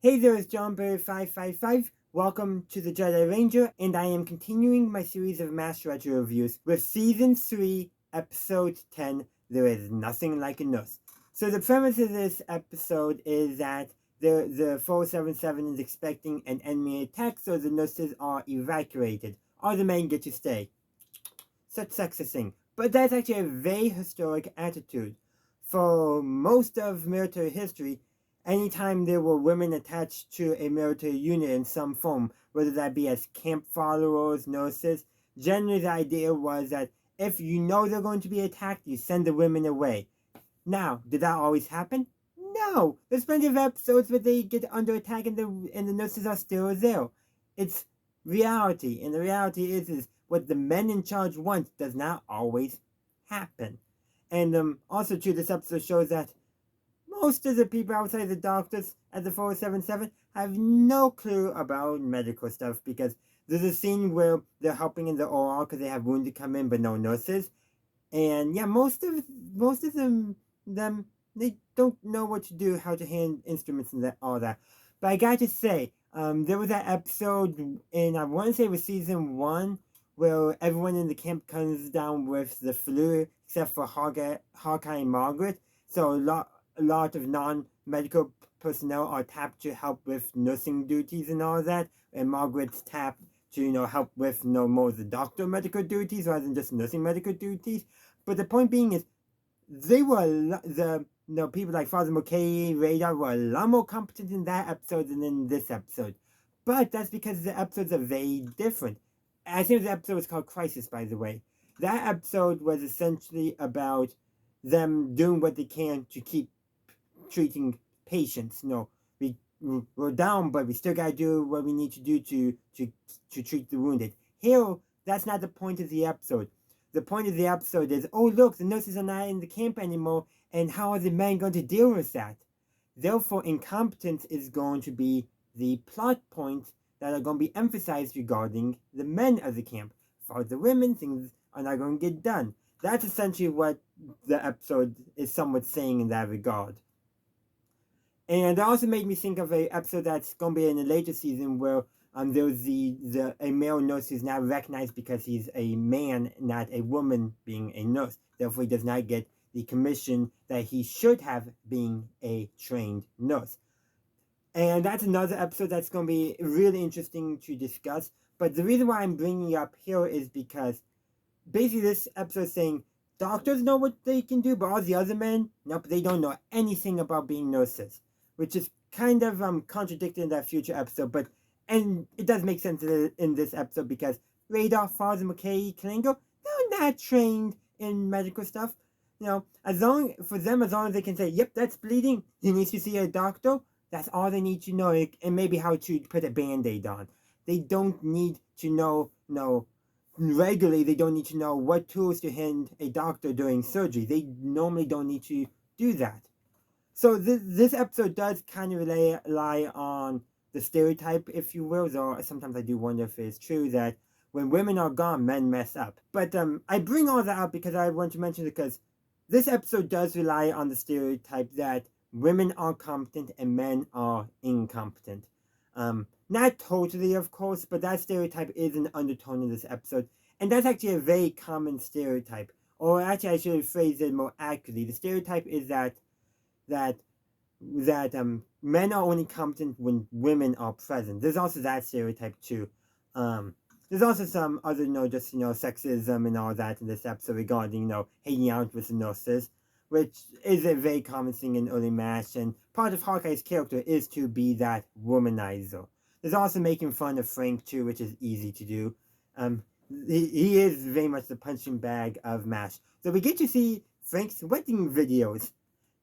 Hey there, it's John Bird 555. Welcome to the Jedi Ranger, and I am continuing my series of Master Retro reviews with Season 3, Episode 10, There Is Nothing Like a Nurse. So the premise of this episode is that the 477 is expecting an enemy attack, so the nurses are evacuated. All the men get to stay. Such sexist thing. But that's actually a very historic attitude. For most of military history, anytime there were women attached to a military unit in some form, whether that be as camp followers, nurses, generally the idea was that if you know they're going to be attacked, you send the women away. Now, did that always happen? No! There's plenty of episodes where they get under attack and the nurses are still there. It's reality, and the reality is what the men in charge want does not always happen. And also too, this episode shows that most of the people outside the doctors at the 477 have no clue about medical stuff, because there's a scene where they're helping in the OR because they have wounded come in but no nurses. And yeah, most of them they don't know what to do, how to hand instruments and all that. But I got to say, there was that episode in, I want to say it was season 1, where everyone in the camp comes down with the flu except for Hawkeye and Margaret. So a lot of non-medical personnel are tapped to help with nursing duties and all that, and Margaret's tapped to help with more of the doctor medical duties rather than just nursing medical duties. But the point being is, they were people like Father McKay, Radar were a lot more competent in that episode than in this episode. But that's because the episodes are very different. I think the episode was called Crisis, by the way. That episode was essentially about them doing what they can to keep treating patients. We're down, but we still gotta do what we need to do to treat the wounded. Here, that's not the point of the episode. The point of the episode is, oh look, the nurses are not in the camp anymore, and how are the men going to deal with that? Therefore, incompetence is going to be the plot points that are going to be emphasized regarding the men of the camp. For the women, things are not going to get done. That's essentially what the episode is somewhat saying in that regard. And it also made me think of an episode that's going to be in a later season where there's a male nurse who's not recognized because he's a man, not a woman, being a nurse. Therefore, he does not get the commission that he should have being a trained nurse. And that's another episode that's going to be really interesting to discuss. But the reason why I'm bringing it up here is because basically this episode is saying doctors know what they can do, but all the other men, nope, they don't know anything about being nurses, which is kind of contradicting that future episode. And it does make sense in this episode because Radar, Farr, McKay, Kalingo, they're not trained in medical stuff. As long as they can say, yep, that's bleeding, he needs to see a doctor, that's all they need to know, and maybe how to put a band-aid on. They don't need to know regularly, they don't need to know what tools to hand a doctor during surgery. They normally don't need to do that. So this episode does kind of rely on the stereotype, if you will, though sometimes I do wonder if it's true that when women are gone, men mess up. But I bring all that up because I want to mention it, because this episode does rely on the stereotype that women are competent and men are incompetent. Not totally, of course, but that stereotype is an undertone in this episode. And that's actually a very common stereotype. Or actually, I should phrase it more accurately. The stereotype is that men are only competent when women are present. There's also that stereotype too. There's also some other, sexism and all that in this episode regarding, hanging out with the nurses, which is a very common thing in early MASH, and part of Hawkeye's character is to be that womanizer. There's also making fun of Frank too, which is easy to do. He is very much the punching bag of MASH. So we get to see Frank's wedding videos,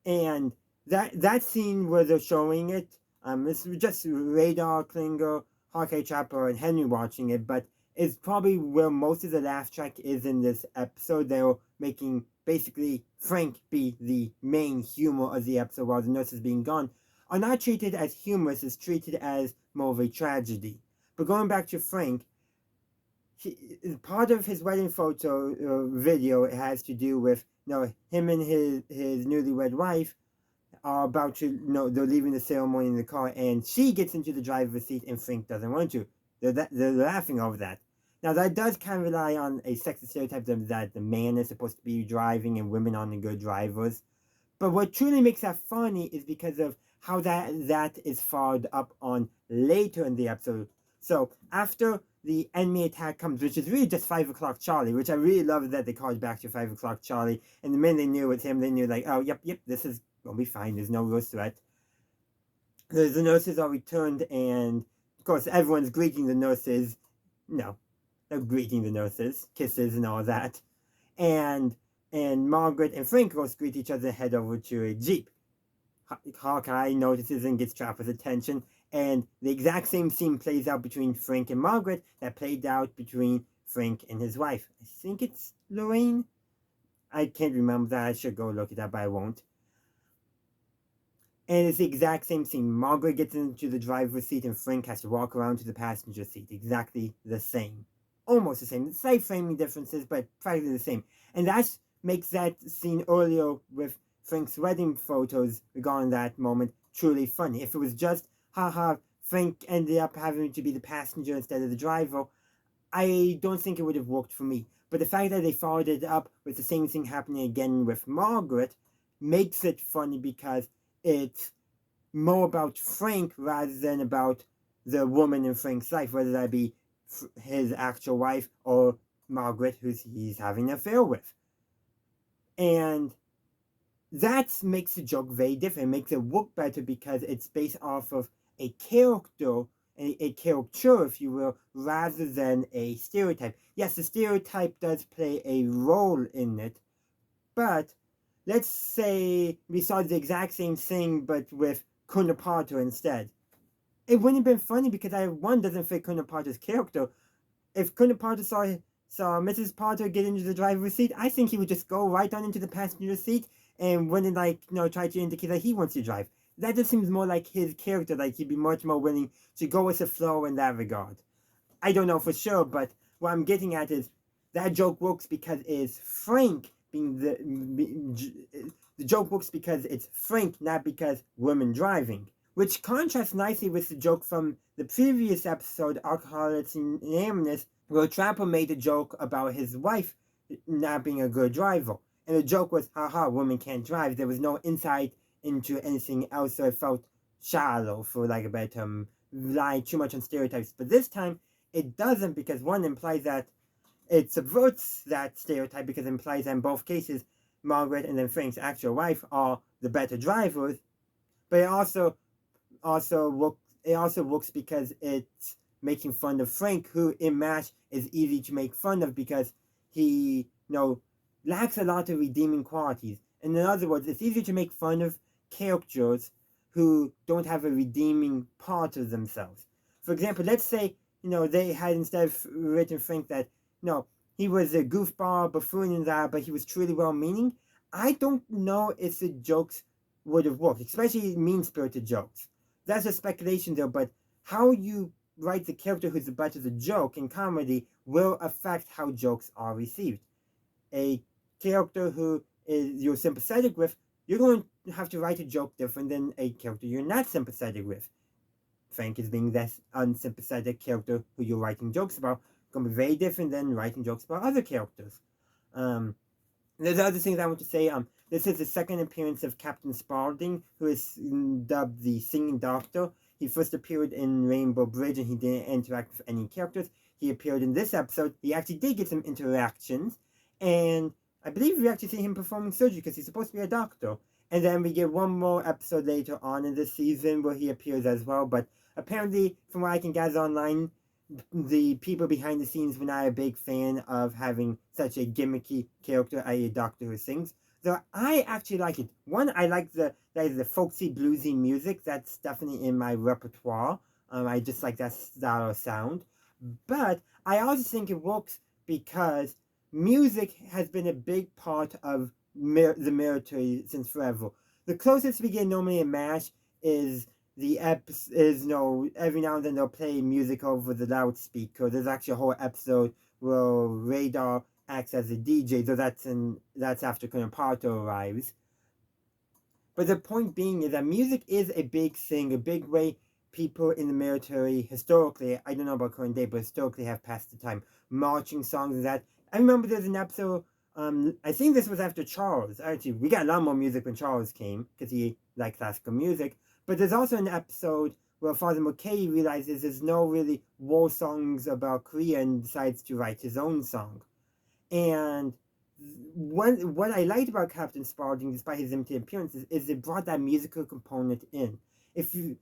and that scene where they're showing it, it's just Radar, Klinger, Hawkeye Chopper, and Henry watching it, but it's probably where most of the laugh track is in this episode. They're making basically Frank be the main humor of the episode while the nurses being gone are not treated as humorous, it's treated as more of a tragedy. But going back to Frank, part of his wedding photo video has to do with him and his newlywed wife are about to, they're leaving the ceremony in the car, and she gets into the driver's seat, and Frank doesn't want to. They're laughing over that. Now, that does kind of rely on a sexist stereotype that the man is supposed to be driving and women aren't the good drivers. But what truly makes that funny is because of how that is followed up on later in the episode. So after the enemy attack comes, which is really just 5 o'clock Charlie, which I really love that they called back to 5 o'clock Charlie. And the minute they knew it's him, they knew like, oh, yep, this is gonna be fine. There's no real threat. The nurses are returned, and of course everyone's greeting the nurses. No, they're greeting the nurses, kisses and all that. And Margaret and Frank goes greet each other and head over to a Jeep. Hawkeye notices and gets Trapper's attention, and the exact same scene plays out between Frank and Margaret that played out between Frank and his wife. I think it's Lorraine. I can't remember that. I should go look it up, but I won't. And it's the exact same scene. Margaret gets into the driver's seat and Frank has to walk around to the passenger seat. Exactly the same. Almost the same. Slight framing differences, but practically the same. And that makes that scene earlier with Frank's wedding photos regarding that moment truly funny. If it was just, haha, Frank ended up having to be the passenger instead of the driver, I don't think it would have worked for me. But the fact that they followed it up with the same thing happening again with Margaret makes it funny because it's more about Frank rather than about the woman in Frank's life, whether that be his actual wife or Margaret, who he's having an affair with. And that makes the joke very different. It makes it work better because it's based off of a character, a caricature, if you will, rather than a stereotype. Yes, the stereotype does play a role in it, but let's say we saw the exact same thing but with Colonel Potter instead. It wouldn't have been funny because one doesn't fit Colonel Potter's character. If Colonel Potter saw Mrs. Potter get into the driver's seat, I think he would just go right on into the passenger seat and wouldn't try to indicate that he wants to drive. That just seems more like his character, like he'd be much more willing to go with the flow in that regard. I don't know for sure, but what I'm getting at is that joke works because it's Frank being the joke works because it's Frank, not because women driving. Which contrasts nicely with the joke from the previous episode, Alcoholics Anonymous, where Trapper made a joke about his wife not being a good driver. And the joke was, haha, women can't drive. There was no insight into anything else, so it felt shallow, for lack of a better term, relying too much on stereotypes. But this time, it doesn't, because one implies that it subverts that stereotype, because it implies that in both cases, Margaret and then Frank's actual wife are the better drivers. But it also works because it's making fun of Frank, who in MASH is easy to make fun of because he, lacks a lot of redeeming qualities. And in other words, it's easy to make fun of characters who don't have a redeeming part of themselves. For example, let's say, they had instead of written Frank that, he was a goofball, buffoon and that, but he was truly well-meaning. I don't know if the jokes would have worked, especially mean-spirited jokes. That's a speculation though, but how you write the character who's the butt of the joke in comedy will affect how jokes are received. A character who you're sympathetic with, you're going to have to write a joke different than a character you're not sympathetic with. Frank is being that unsympathetic character who you're writing jokes about, going to be very different than writing jokes about other characters. There's other things I want to say. This is the second appearance of Captain Spaulding, who is dubbed the Singing Doctor. He first appeared in Rainbow Bridge and he didn't interact with any characters. He appeared in this episode. He actually did get some interactions. And I believe we actually see him performing surgery because he's supposed to be a doctor. And then we get one more episode later on in the season where he appears as well. But apparently, from what I can gather online, the people behind the scenes were not a big fan of having such a gimmicky character, i.e. a doctor who sings. So I actually like it. One, I like the folksy, bluesy music. That's definitely in my repertoire. I just like that style of sound. But I also think it works because music has been a big part of the military since forever. The closest we get normally in MASH is every now and then they'll play music over the loudspeaker. There's actually a whole episode where Radar acts as a DJ, so that's after Colonel Potter arrives. But the point being is that music is a big thing, a big way people in the military historically, I don't know about current day, but historically have passed the time. Marching songs and that. I remember there's an episode, I think this was after Charles. Actually, we got a lot more music when Charles came, because he liked classical music. But there's also an episode where Father McKay realizes there's no really war songs about Korea and decides to write his own song. And what I liked about Captain Spaulding, despite his limited appearances, is it brought that musical component in. If you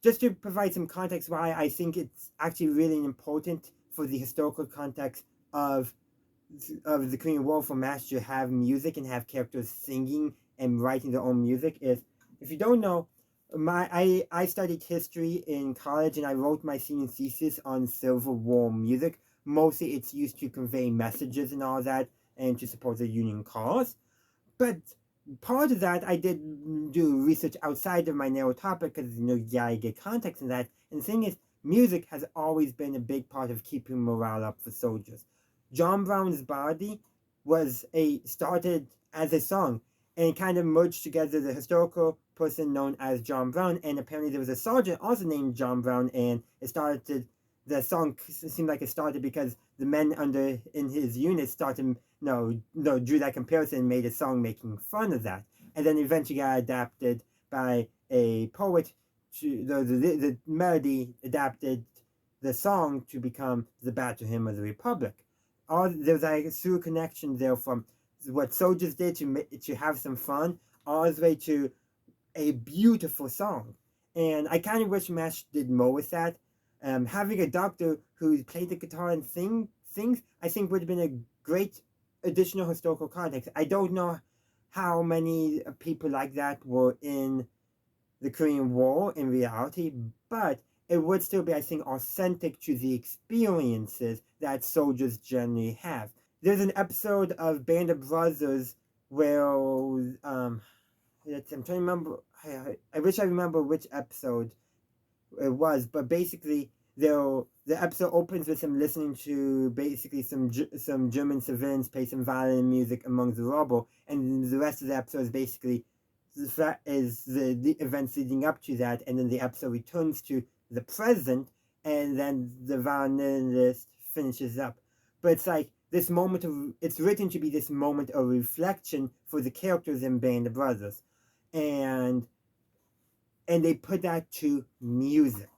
just to provide some context why I think it's actually really important for the historical context of the Korean War for MASH to have music and have characters singing and writing their own music is, if you don't know, I studied history in college and I wrote my senior thesis on Civil War music. Mostly it's used to convey messages and all that and to support the Union cause. But part of that, I did do research outside of my narrow topic because, you gotta get context in that. And the thing is, music has always been a big part of keeping morale up for soldiers. John Brown's Body started as a song and it kind of merged together the historical person known as John Brown, and apparently there was a sergeant also named John Brown, and the song seemed like it started because the men in his unit drew that comparison and made a song making fun of that, and then eventually got adapted by a poet. The melody adapted the song to become the Battle Hymn of the Republic. There's like a through connection there from what soldiers did to have some fun, all the way to a beautiful song. And I kind of wish MASH did more with that. Having a doctor who played the guitar and sings, I think would have been a great additional historical context. I don't know how many people like that were in the Korean War in reality, but it would still be, I think, authentic to the experiences that soldiers generally have. There's an episode of Band of Brothers where, I'm trying to remember, I wish I remember which episode it was, but basically, the episode opens with him listening to basically some German civilians play some violin music among the rubble, and the rest of the episode is basically the events leading up to that, and then the episode returns to the present, and then the violinist finishes up. But it's like this moment it's written to be this moment of reflection for the characters in Band of Brothers, and they put that to music.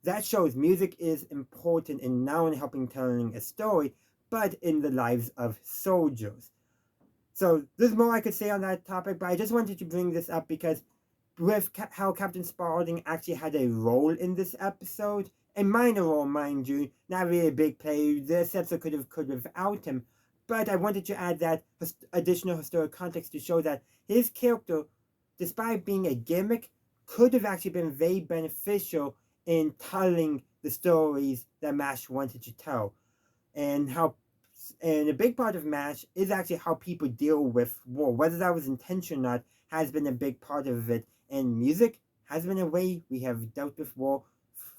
That shows music is important in not only helping telling a story, but in the lives of soldiers. So there's more I could say on that topic, but I just wanted to bring this up because with how Captain Spaulding actually had a role in this episode, a minor role, mind you, not really a big play. This episode could have without him, but I wanted to add that additional historical context to show that his character, despite being a gimmick, could have actually been very beneficial in telling the stories that MASH wanted to tell, and a big part of MASH is actually how people deal with war. Whether that was intentional or not has been a big part of it, and music has been a way we have dealt with war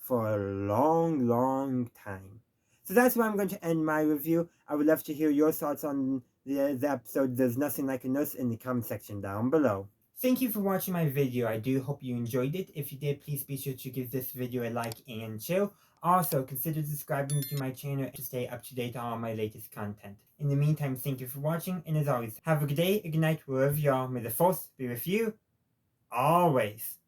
for a long, long time. So that's where I'm going to end my review. I would love to hear your thoughts on the episode There's Nothing Like a Nurse in the comment section down below. Thank you for watching my video. I do hope you enjoyed it. If you did, please be sure to give this video a like and share. Also, consider subscribing to my channel to stay up to date on all my latest content. In the meantime, thank you for watching, and as always, have a good day, a good night, wherever you are. May the force be with you, always.